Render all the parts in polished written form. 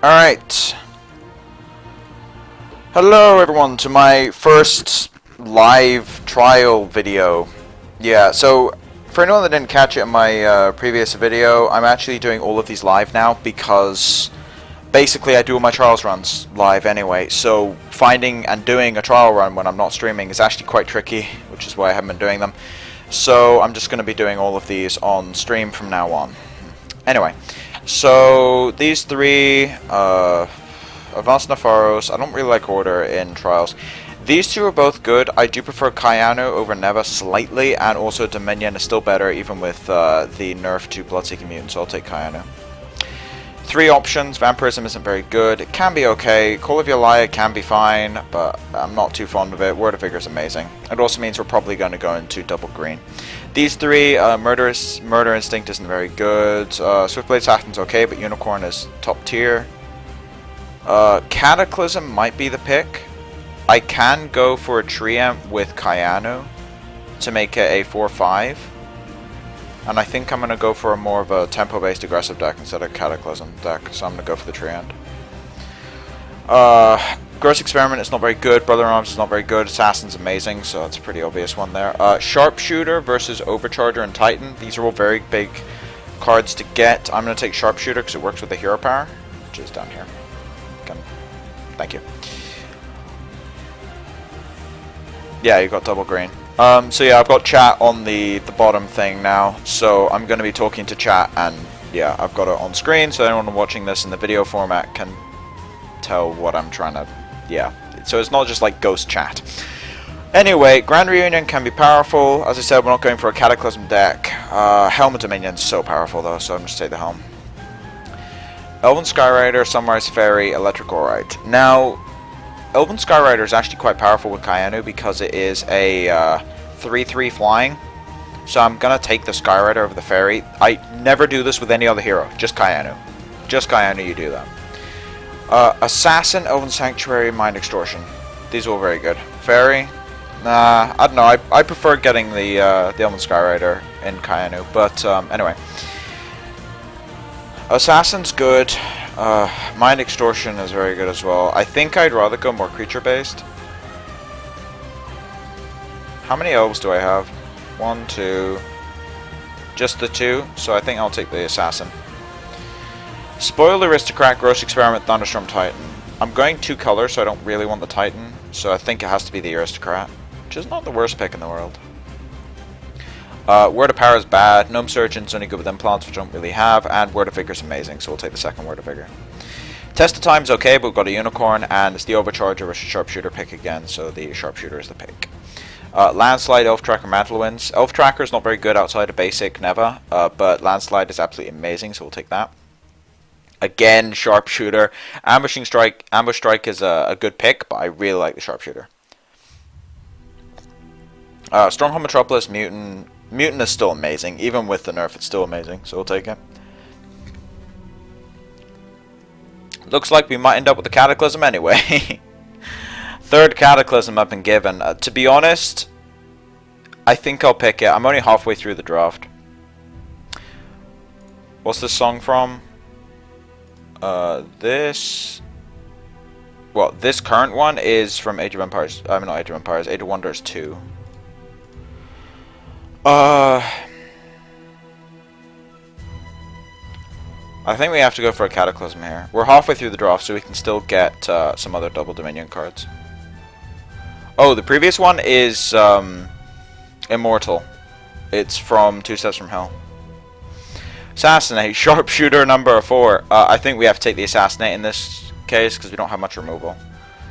Alright. Hello everyone to my first live trial video. Yeah, so for anyone that didn't catch it in my previous video, I'm actually doing all of these live now because basically I do all my trials runs live anyway, so finding and doing a trial run when I'm not streaming is actually quite tricky, which is why I haven't been doing them. So I'm just going to be doing all of these on stream from now on. Anyway, so these three, Advanced Nafaros, I don't really like order in trials. These two are both good. I do prefer Kayanu over Neva slightly, and also Dominion is still better even with the nerf to Bloodseeking Mutant, so I'll take Kayanu. Three options. Vampirism isn't very good. It can be okay. Call of Yalaya can be fine, but I'm not too fond of it. Word of Vigor is amazing. It also means we're probably going to go into double green. These three, Murder Instinct isn't very good. Swiftblade Assassin's okay, but Unicorn is top tier. Cataclysm might be the pick. I can go for a Treant with Kayanu to make it a 4-5. And I think I'm going to go for a more of a tempo-based aggressive deck instead of Cataclysm deck, so I'm going to go for the Treant. Gross Experiment is not very good, Brother in Arms is not very good, Assassin's amazing, so that's a pretty obvious one there. Sharpshooter versus Overcharger and Titan, these are all very big cards to get. I'm going to take Sharpshooter because it works with the hero power, which is down here. Thank you. Yeah, you got double green. So yeah, I've got chat on the bottom thing now, so I'm going to be talking to chat, and yeah, I've got it on screen, so anyone watching this in the video format can tell what I'm trying to, yeah. So it's not just like ghost chat. Anyway, Grand Reunion can be powerful. As I said, we're not going for a Cataclysm deck. Helm of Dominion's so powerful though, so I'm just take the Helm. Elven Skyrider, Sunrise Fairy, Electric Aurite. Now, Elven Skyrider is actually quite powerful with Kayanu because it is a 3-3 flying. So I'm going to take the Skyrider over the Fairy. I never do this with any other hero, just Kayanu. Just Kayanu, you do that. Assassin, Elven Sanctuary, Mind Extortion. These are all very good. Fairy? Nah, I don't know. I prefer getting the Elven Skyrider in Kayanu. But anyway. Assassin's good. Mind Extortion is very good as well. I think I'd rather go more creature-based. How many elves do I have? 1, 2. Just the 2, so I think I'll take the Assassin. Spoiled Aristocrat, Gross Experiment, Thunderstorm, Titan. I'm going 2 colors, so I don't really want the Titan, so I think it has to be the Aristocrat, which is not the worst pick in the world. Word of Power is bad, Gnome Surgeon's only good with implants, which I don't really have, and Word of Vigor is amazing, so we'll take the second Word of Vigor. Test of Time's okay, but we've got a Unicorn, and it's the Overcharger versus Sharpshooter pick again, so the Sharpshooter is the pick. Landslide, Elf Tracker, Mantle Winds. Elf Tracker is not very good outside of basic Neva, but Landslide is absolutely amazing, so we'll take that. Again, Sharpshooter. Ambush Strike is a good pick, but I really like the Sharpshooter. Stronghold Metropolis, Mutant. Mutant is still amazing. Even with the nerf, it's still amazing, so we'll take it. Looks like we might end up with the Cataclysm anyway. Third Cataclysm I've been given. To be honest, I think I'll pick it. I'm only halfway through the draft. What's this song from? This current one is from Age of Empires. I mean, not Age of Empires. Age of Wonders 2. I think we have to go for a Cataclysm here. We're halfway through the draft, so we can still get some other double Dominion cards. Oh, the previous one is Immortal. It's from 2 Steps from Hell. Assassinate, Sharpshooter number 4. I think we have to take the Assassinate in this case because we don't have much removal.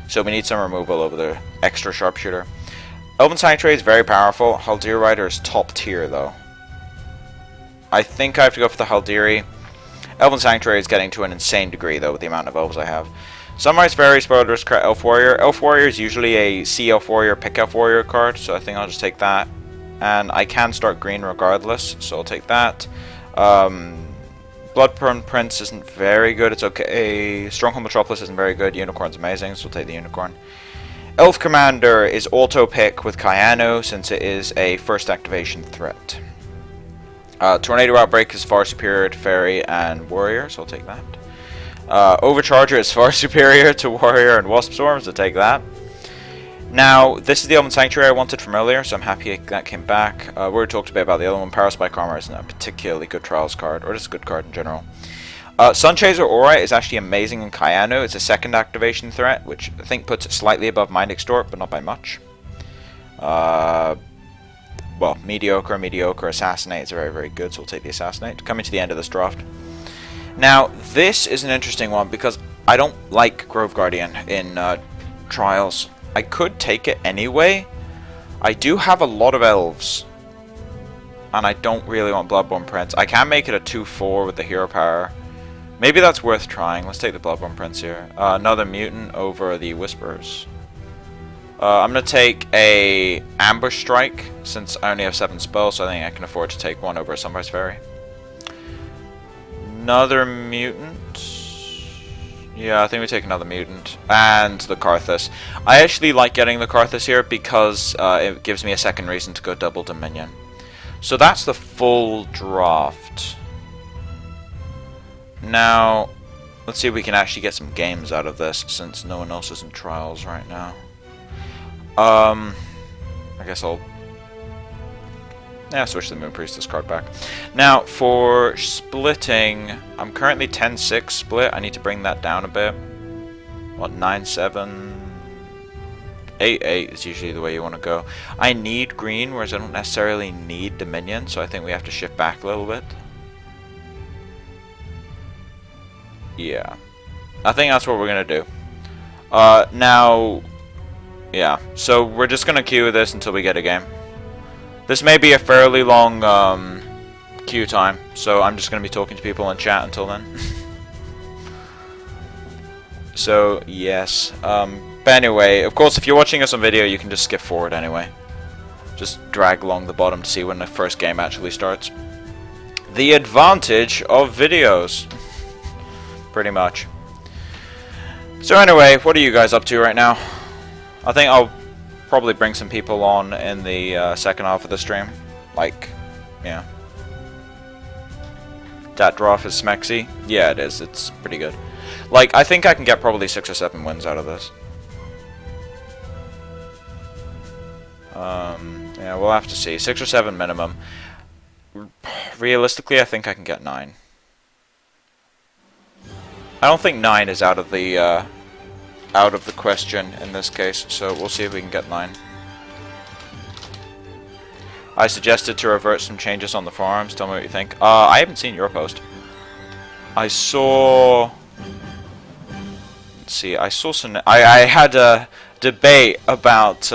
So we need some removal over the extra Sharpshooter. Elven Sanctuary is very powerful. Haldiri Rider is top tier though. I think I have to go for the Haldiri. Elven Sanctuary is getting to an insane degree though with the amount of elves I have. Sunrise Fairy, Spoiled Aristocrat, Elf Warrior. Elf Warrior is usually a C Elf Warrior, pick Elf Warrior card, so I think I'll just take that. And I can start green regardless, so I'll take that. Bloodburn Prince isn't very good, it's okay. Stronghold Metropolis isn't very good, Unicorn's amazing, so we'll take the Unicorn. Elf Commander is auto pick with Kayanu since it is a first activation threat. Tornado Outbreak is far superior to Fairy and Warrior, so I'll take that. Overcharger is far superior to Warrior and Wasp Swarm, so take that. Now, this is the Elven Sanctuary I wanted from earlier, so I'm happy that came back. We already talked a bit about the other one. Paraspike Armor isn't a particularly good Trials card, or just a good card in general. Sunchaser Aura is actually amazing in Kayanu. It's a second activation threat, which I think puts it slightly above Mind Extort, but not by much. Well, mediocre. Assassinate is very, very good, so we'll take the Assassinate. Coming to the end of this draft. Now, this is an interesting one, because I don't like Grove Guardian in Trials. I could take it anyway. I do have a lot of elves, and I don't really want Bloodborne Prince. I can make it a 2/4 with the hero power. Maybe that's worth trying. Let's take the Bloodborne Prince here. Another mutant over the Whisperers. I'm going to take a Ambush Strike, since I only have 7 spells, so I think I can afford to take one over a Sunrise Fairy. Another mutant. Yeah, I think we take another mutant. And the Karthus. I actually like getting the Karthus here because it gives me a second reason to go double Dominion. So that's the full draft. Now, let's see if we can actually get some games out of this, since no one else is in Trials right now. I guess I'll switch the Moon Priestess card back. Now, for splitting, I'm currently 10-6 split. I need to bring that down a bit. What, 9-7? 8-8 is usually the way you want to go. I need green, whereas I don't necessarily need Dominion, so I think we have to shift back a little bit. Yeah. I think that's what we're going to do. Now, yeah. So we're just going to queue this until we get a game. This may be a fairly long queue time, so I'm just going to be talking to people in chat until then. So, yes. But anyway, of course, if you're watching us on video, you can just skip forward anyway. Just drag along the bottom to see when the first game actually starts. The advantage of videos. Pretty much. So anyway, what are you guys up to right now? I think I'll probably bring some people on in the second half of the stream. Like, yeah. That draft is smexy. Yeah, it is. It's pretty good. Like, I think I can get probably 6 or 7 wins out of this. Yeah, we'll have to see. 6 or 7 minimum. Realistically, I think I can get 9. I don't think 9 is out of the question in this case, so we'll see if we can get 9. I suggested to revert some changes on the forums. Tell me what you think. I haven't seen your post. I saw... Let's see, I saw some... I had a debate about...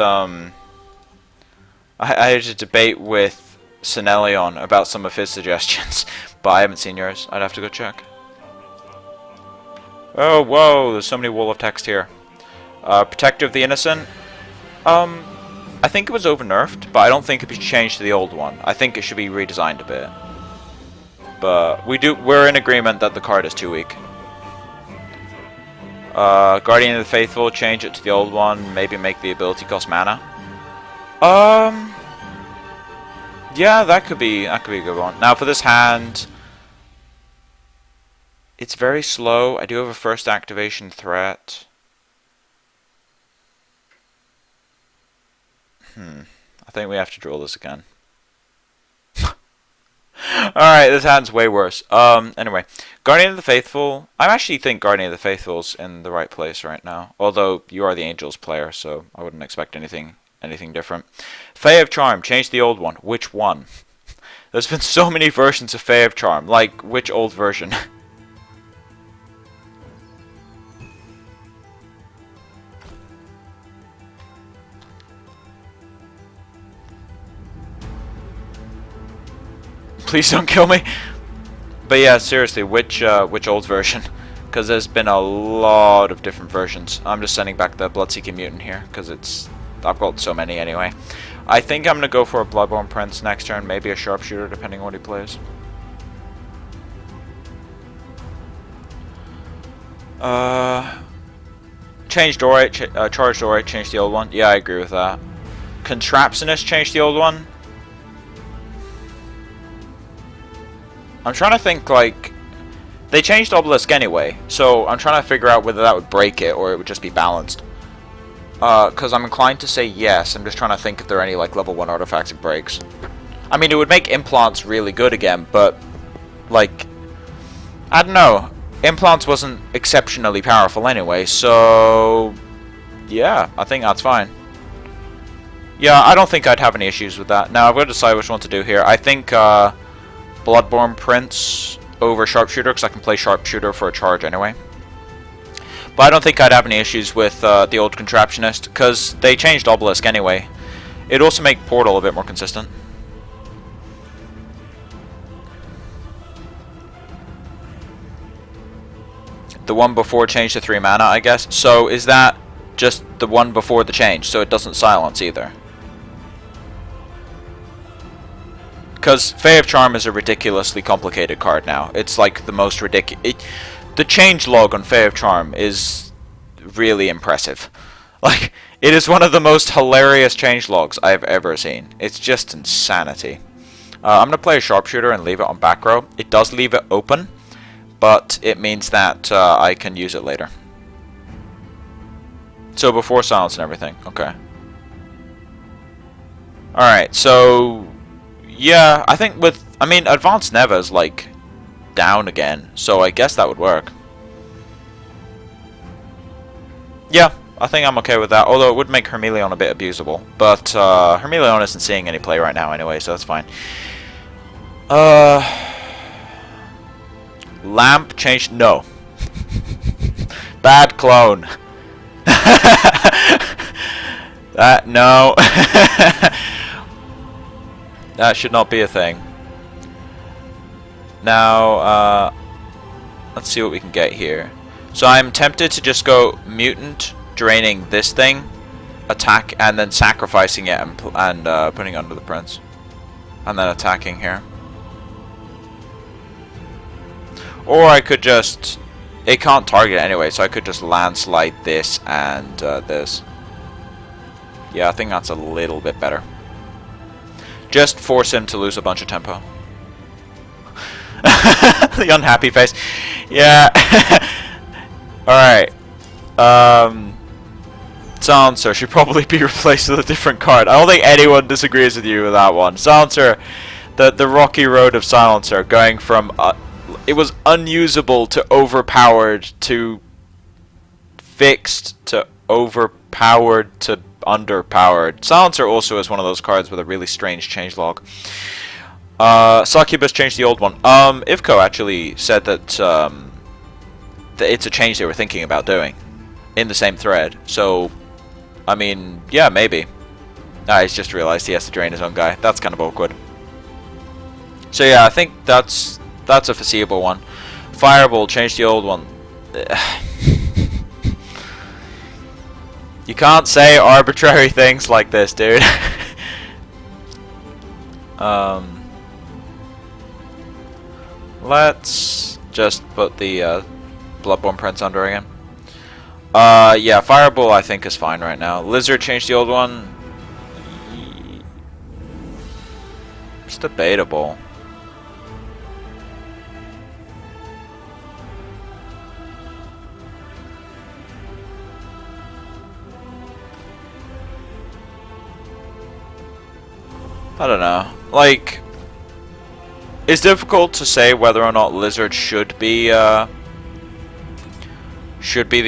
I had a debate with Senelion about some of his suggestions, but I haven't seen yours. I'd have to go check. Oh, whoa, there's so many wall of text here. Protector of the Innocent. I think it was over-nerfed, but I don't think it should be changed to the old one. I think it should be redesigned a bit. But we're in agreement that the card is too weak. Guardian of the Faithful, change it to the old one, maybe make the ability cost mana. Yeah, that could be a good one. Now for this hand, it's very slow. I do have a first activation threat. I think we have to draw this again. Alright, this hand's way worse. Anyway, Guardian of the Faithful. I actually think Guardian of the Faithful's in the right place right now. Although you are the Angels player, so I wouldn't expect anything different. Fae of Charm, change the old one. Which one? There's been so many versions of Fae of Charm. Like, which old version? Please don't kill me. But yeah, seriously, which old version? Because there's been a lot of different versions. I'm just sending back the Bloodseeking Mutant here, because I've got so many anyway. I think I'm going to go for a Bloodborne Prince next turn, maybe a Sharpshooter, depending on what he plays. Changed Dorite, charged Dorite, changed the old one. Yeah, I agree with that. Contraptionist, changed the old one. I'm trying to think, like, They changed Obelisk anyway, so I'm trying to figure out whether that would break it or it would just be balanced. Because I'm inclined to say yes. I'm just trying to think if there are any like level 1 artifacts it breaks. I mean, it would make implants really good again, but like, I don't know. Implants wasn't exceptionally powerful anyway, so yeah, I think that's fine. Yeah, I don't think I'd have any issues with that. Now I've got to decide which one to do here. I think Bloodborne Prince over Sharpshooter, because I can play Sharpshooter for a charge anyway. But I don't think I'd have any issues with the old Contraptionist, because they changed Obelisk anyway. It'd also make Portal a bit more consistent. The one before changed to 3 mana, I guess. So is that just the one before the change, so it doesn't silence either? Because Fae of Charm is a ridiculously complicated card now. It's like the most ridiculous... The change log on Fae of Charm is really impressive. Like, it is one of the most hilarious change logs I've ever seen. It's just insanity. I'm going to play a Sharpshooter and leave it on back row. It does leave it open, but it means that I can use it later. So before silence and everything. Okay. Alright, so... Yeah, I think with... I mean, Advanced Neva's, like, down again. So I guess that would work. Yeah, I think I'm okay with that. Although it would make Hermeleon a bit abusable. But Hermeleon isn't seeing any play right now anyway, so that's fine. Lamp changed... No. Bad clone. That... No. That should not be a thing. Now, let's see what we can get here. So I'm tempted to just go Mutant, draining this thing, attack, and then sacrificing it and putting it under the Prince. And then attacking here. Or I could just... It can't target it anyway, so I could just landslide this and this. Yeah, I think that's a little bit better. Just force him to lose a bunch of tempo. The unhappy face. Yeah. Alright. Silencer should probably be replaced with a different card. I don't think anyone disagrees with you with that one. Silencer, the rocky road of Silencer, going from it was unusable to overpowered to fixed to overpowered to underpowered. Silencer also is one of those cards with a really strange changelog. Succubus changed the old one. Ivco actually said that, that it's a change they were thinking about doing in the same thread. So, I mean, yeah, maybe. He's just realized he has to drain his own guy. That's kind of awkward. So yeah, I think that's a foreseeable one. Fireball changed the old one. You can't say arbitrary things like this, dude. Let's just put the Bloodborne Prince under again. Yeah, Fireball I think is fine right now. Lizard changed the old one. It's debatable. I don't know. Like, it's difficult to say whether or not Lizard should be the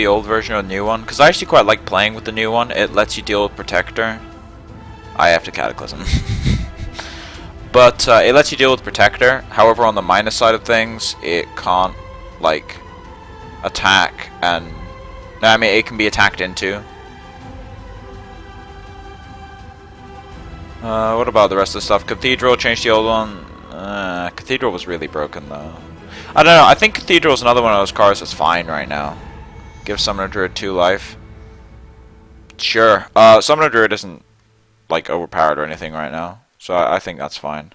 old version or the new one, because I actually quite like playing with the new one. It lets you deal with Protector. I have to Cataclysm. But it lets you deal with Protector. However, on the minus side of things, it can't, like, attack and... No, I mean, it can be attacked into. What about the rest of the stuff? Cathedral changed the old one. Cathedral was really broken, though. I don't know. I think Cathedral is another one of those cards that's fine right now. Give Summoner Druid 2 life. Sure. Summoner Druid isn't, like, overpowered or anything right now. So I think that's fine.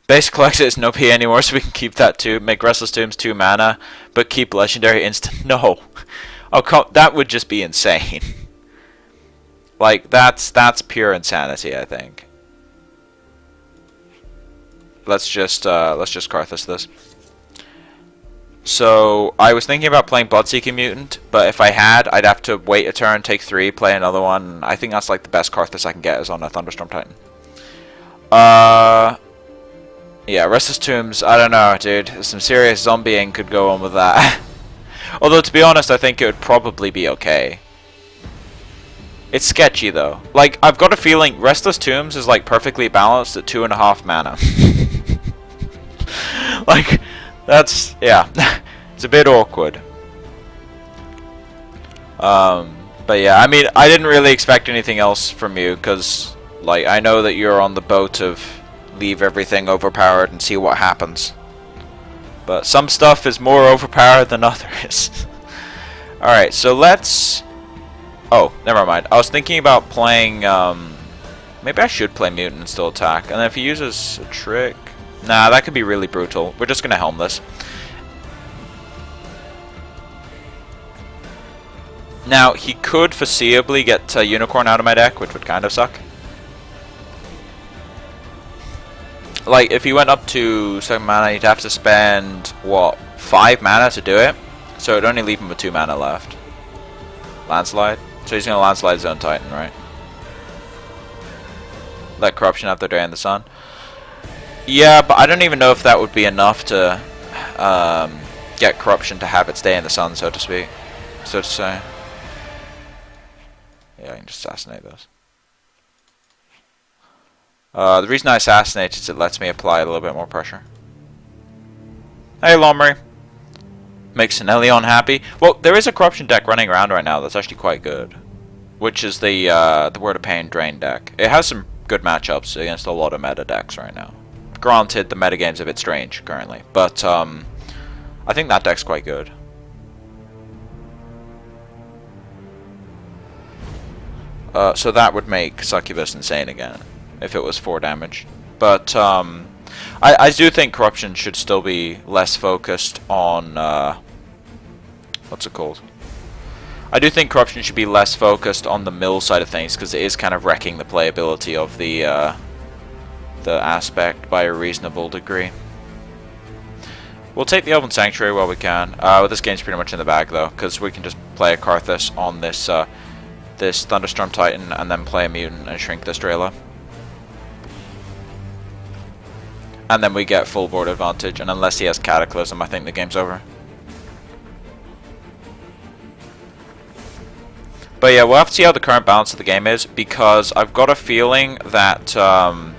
Base Collector is no P anymore, so we can keep that too. Make Restless Tombs 2 mana, but keep Legendary Instant. No. Oh, that would just be insane. Like, that's pure insanity, I think. let's just Karthus this. So I was thinking about playing Bloodseeking Mutant, but if I had, I'd have to wait a turn, take 3, play another one. I think that's like the best Karthus I can get is on a Thunderstorm Titan. Yeah, Restless Tombs, I don't know, dude. Some serious zombieing could go on with that. Although, to be honest, I think it would probably be okay. It's sketchy, though. Like, I've got a feeling Restless Tombs is, like, perfectly balanced at 2.5 mana. Like, that's, yeah. It's a bit awkward. But yeah, I mean, I didn't really expect anything else from you, because, like, I know that you're on the boat of leave everything overpowered and see what happens. But some stuff is more overpowered than others. Alright, so let's... Oh, never mind. I was thinking about playing... Maybe I should play Mutant and still attack. And then if he uses a trick... Nah, that could be really brutal. We're just going to helm this. Now, he could foreseeably get Unicorn out of my deck, which would kind of suck. Like, if he went up to 7 mana, he'd have to spend, what, 5 mana to do it? So it'd only leave him with 2 mana left. Landslide? So he's going to landslide his own Titan, right? Let Corruption have their day in the sun. Yeah, but I don't even know if that would be enough to get Corruption to have its day in the sun, so to speak. So to say. Yeah, I can just assassinate those. The reason I assassinate is it lets me apply a little bit more pressure. Hey, Lomri. Makes Senelion happy. Well, there is a Corruption deck running around right now that's actually quite good. Which is the Word of Pain Drain deck. It has some good matchups against a lot of meta decks right now. Granted, the metagame's a bit strange currently. But, I think that deck's quite good. So that would make Succubus insane again. If it was 4 damage. But I do think Corruption should still be less focused on what's it called? I do think Corruption should be less focused on the mill side of things, because it is kind of wrecking the playability of the aspect by a reasonable degree. We'll take the Elven Sanctuary while we can. Well, this game's pretty much in the bag though, because we can just play a Karthus on this this Thunderstorm Titan and then play a Mutant and shrink this Drayla. And then we get full board advantage, and unless he has Cataclysm, I think the game's over. But yeah, we'll have to see how the current balance of the game is, because I've got a feeling that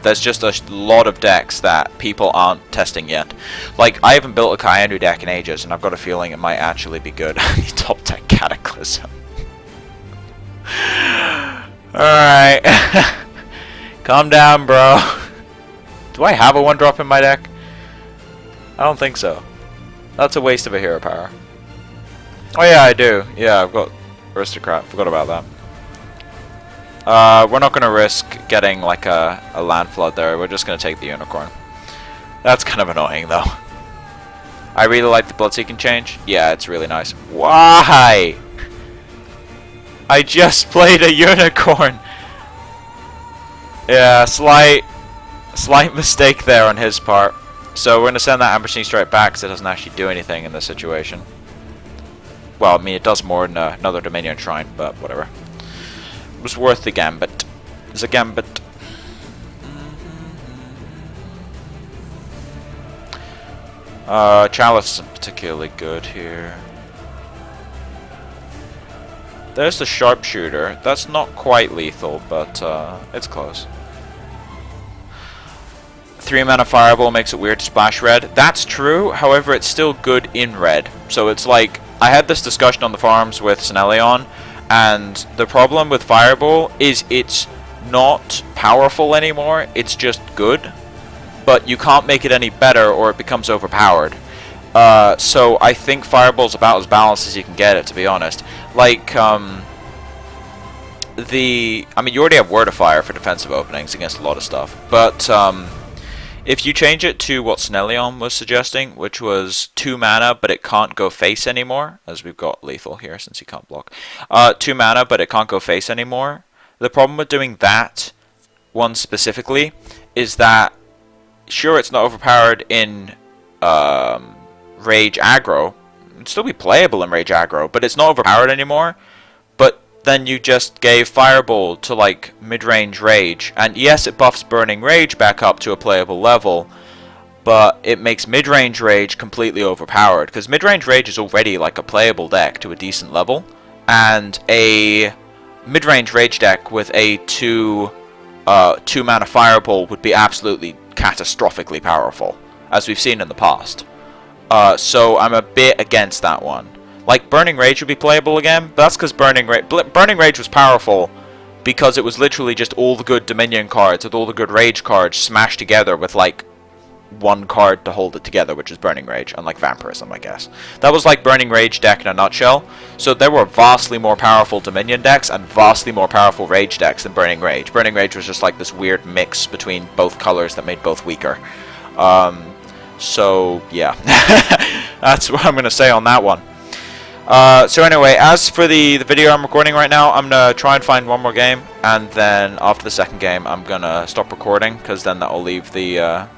there's just a lot of decks that people aren't testing yet. Like, I haven't built a Kayandu deck in ages, and I've got a feeling it might actually be good. Top deck Cataclysm. Alright. Calm down, bro. Do I have a 1-drop in my deck? I don't think so. That's a waste of a hero power. Oh yeah, I do. Yeah, I've got Aristocrat. Forgot about that. We're not going to risk getting like a land flood there. We're just going to take the Unicorn. That's kind of annoying though. I really like the Bloodseeking change. Yeah, it's really nice. Why? I just played a Unicorn. Yeah, slight mistake there on his part. So we're going to send that Ambushing Strike back, because it doesn't actually do anything in this situation. Well, I mean, it does more than another Dominion Shrine, but whatever. It was worth the gambit. It's a gambit. Chalice isn't particularly good here. There's the Sharpshooter. That's not quite lethal, but it's close. 3 mana Fireball makes it weird to splash red. That's true, however, it's still good in red. So it's like, I had this discussion on the forums with Senelion, and the problem with Fireball is it's not powerful anymore, it's just good. But you can't make it any better or it becomes overpowered. So I think Fireball's about as balanced as you can get it, to be honest. Like, I mean, you already have Word of Fire for defensive openings against a lot of stuff, but if you change it to what Senelion was suggesting, which was 2 mana, but it can't go face anymore, as we've got lethal here since he can't block. 2 mana, but it can't go face anymore. The problem with doing that one specifically is that sure, it's not overpowered in Rage Aggro. It'd still be playable in Rage Aggro, but it's not overpowered anymore. But then you just gave Fireball to like mid-range Rage, and yes, it buffs Burning Rage back up to a playable level, but it makes mid-range Rage completely overpowered, because mid-range Rage is already like a playable deck to a decent level, and a mid-range Rage deck with a 2 mana Fireball would be absolutely catastrophically powerful, as we've seen in the past. So I'm a bit against that one. Like, Burning Rage would be playable again, but that's because Burning Rage was powerful because it was literally just all the good Dominion cards with all the good Rage cards smashed together with, like, one card to hold it together, which is Burning Rage, unlike Vampirism, I guess. That was like Burning Rage deck in a nutshell. So there were vastly more powerful Dominion decks and vastly more powerful Rage decks than Burning Rage. Burning Rage was just like this weird mix between both colors that made both weaker. So, yeah. That's what I'm going to say on that one. So anyway, as for the video I'm recording right now, I'm going to try and find one more game, and then after the second game, I'm going to stop recording, because then that will leave the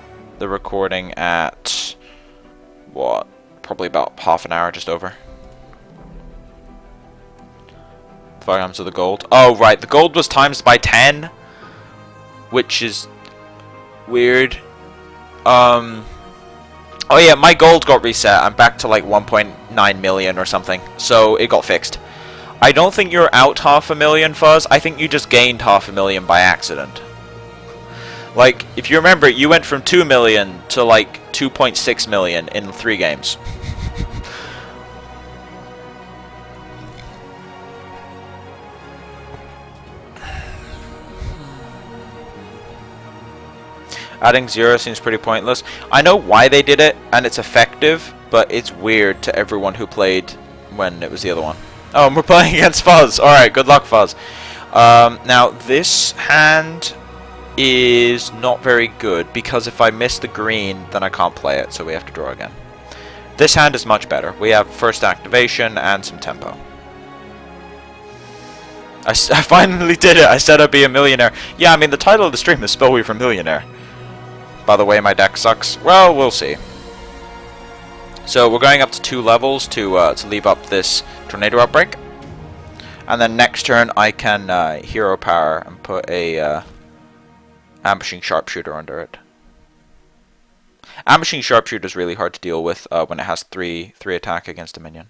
recording at, what, probably about half an hour, just over. 5 grams of the gold. Oh, right, the gold was times by 10, which is weird. Oh yeah, my gold got reset. I'm back to like 1.9 million or something, so it got fixed. I don't think you're out 500,000, Fuzz. I think you just gained 500,000 by accident. Like, if you remember, you went from 2 million to like 2.6 million in 3 games. Adding 0 seems pretty pointless. I know why they did it, and it's effective, but it's weird to everyone who played when it was the other one. Oh, and we're playing against Fuzz. Alright, good luck, Fuzz. Now, this hand is not very good, because if I miss the green, then I can't play it, so we have to draw again. This hand is much better. We have first activation and some tempo. I finally did it. I said I'd be a millionaire. Yeah, I mean, the title of the stream is Spellweaver Millionaire. By the way, my deck sucks. Well, we'll see. So we're going up to 2 levels to leave up this Tornado Outbreak. And then next turn I can Hero Power and put a Ambushing Sharpshooter under it. Ambushing Sharpshooter is really hard to deal with when it has 3 attack against a minion.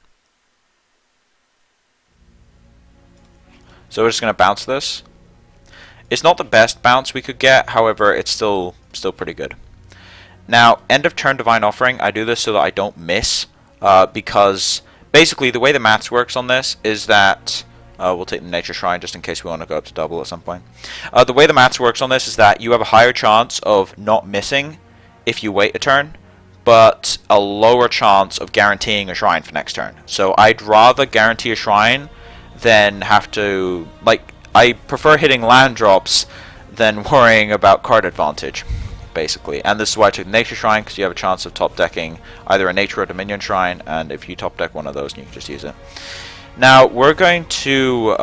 So we're just going to bounce this. It's not the best bounce we could get, however, it's still pretty good. Now, end of turn Divine Offering, I do this so that I don't miss, because basically the way the maths works on this is that, we'll take the Nature Shrine just in case we want to go up to double at some point. The way the maths works on this is that you have a higher chance of not missing if you wait a turn, but a lower chance of guaranteeing a shrine for next turn. So I'd rather guarantee a shrine than have to, like, I prefer hitting land drops than worrying about card advantage, basically. And this is why I took Nature Shrine, because you have a chance of top decking either a Nature or Dominion Shrine, and if you top deck one of those, you can just use it. Now, we're going to...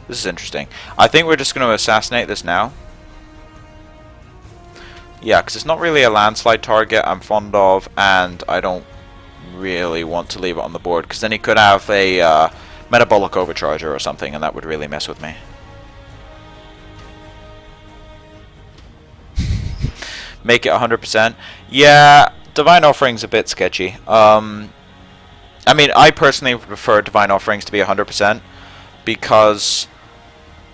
this is interesting. I think we're just going to assassinate this now. Yeah, because it's not really a landslide target I'm fond of, and I don't really want to leave it on the board, because then he could have a... Metabolic Overcharger or something, and that would really mess with me. Make it 100%. Yeah, Divine Offering's a bit sketchy. I mean, I personally prefer Divine Offerings to be 100%, because,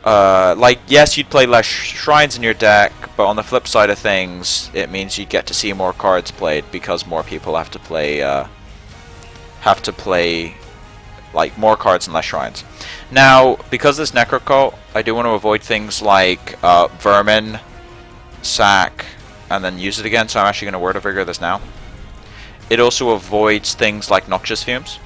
like, yes, you'd play less shrines in your deck, but on the flip side of things, it means you get to see more cards played, because more people have to play like more cards and less shrines. Now, because this Necro Cult, I do want to avoid things like Vermin, Sack, and then use it again, so I'm actually going to Word of Vigor this now. It also avoids things like Noxious Fumes.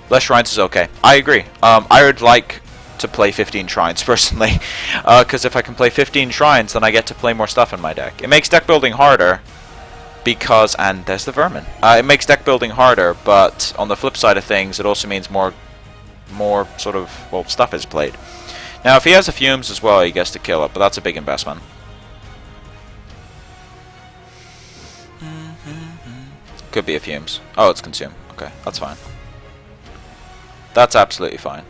Less shrines is okay. I agree. I would like to play 15 shrines, personally, because if I can play 15 shrines, then I get to play more stuff in my deck. It makes deck building harder, because, and there's the Vermin. It makes deck building harder, but on the flip side of things, it also means more sort of, well, stuff is played. Now, if he has the fumes as well, he gets to kill it, but that's a big investment. Could be a fumes. Oh, it's consume. Okay, that's fine. That's absolutely fine.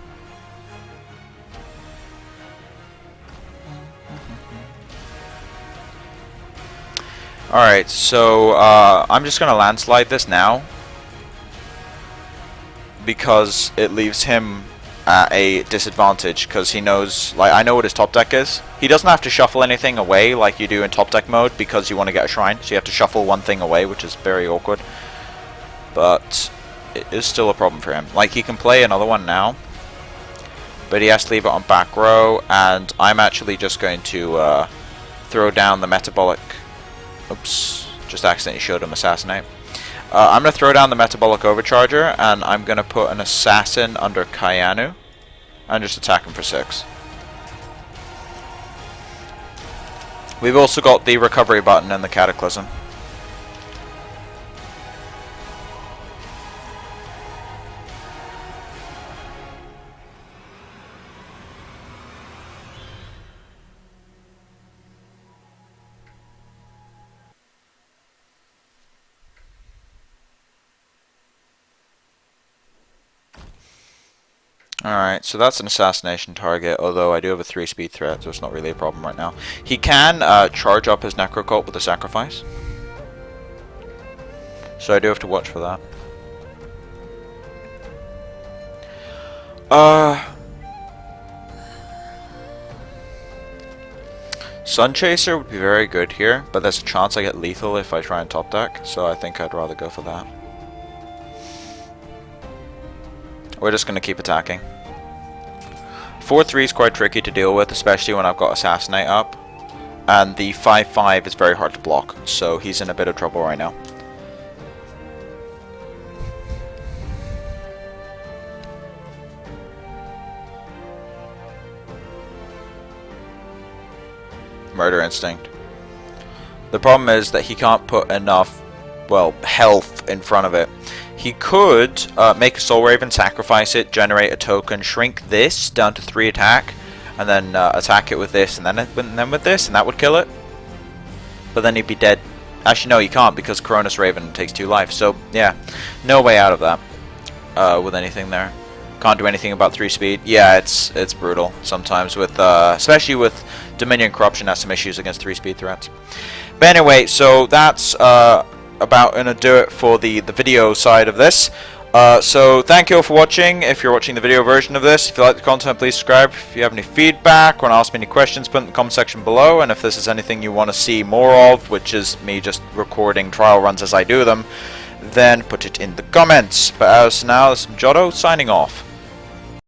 Alright, so I'm just going to landslide this now. Because it leaves him at a disadvantage, because he knows, like, I know what his top deck is. He doesn't have to shuffle anything away like you do in top deck mode, because you want to get a shrine, so you have to shuffle one thing away, which is very awkward. But it is still a problem for him. Like, he can play another one now, but he has to leave it on back row, and I'm actually just going to throw down the metabolic. Oops, just accidentally showed him assassinate. I'm going to throw down the metabolic overcharger, and I'm going to put an assassin under Kayanu and just attack him for 6. We've also got the recovery button and the cataclysm. Alright, so that's an assassination target, although I do have a 3-speed threat, so it's not really a problem right now. He can charge up his Necrocult with a sacrifice. So I do have to watch for that. Sun Chaser would be very good here, but there's a chance I get lethal if I try and top deck, so I think I'd rather go for that. We're just going to keep attacking. 4-3 is quite tricky to deal with, especially when I've got Assassinate up. And the 5-5 is very hard to block, so he's in a bit of trouble right now. Murder Instinct. The problem is that he can't put enough, well, health in front of it. He could make a Soul Raven, sacrifice it, generate a token, shrink this down to 3 attack, and then attack it with this, and then with this, and that would kill it. But then he'd be dead. Actually, no, he can't, because Coronis Raven takes 2 life. So, yeah, no way out of that with anything there. Can't do anything about 3 speed. Yeah, it's brutal sometimes, with especially with Dominion Corruption has some issues against 3 speed threats. But anyway, so that's about gonna do it for the video side of this. So thank you all for watching. If you're watching the video version of this, if you like the content, please subscribe. If you have any feedback, want to ask me any questions, put it in the comment section below. And if this is anything you want to see more of, which is me just recording trial runs as I do them, then put it in the comments. But as now, this is Jotto signing off.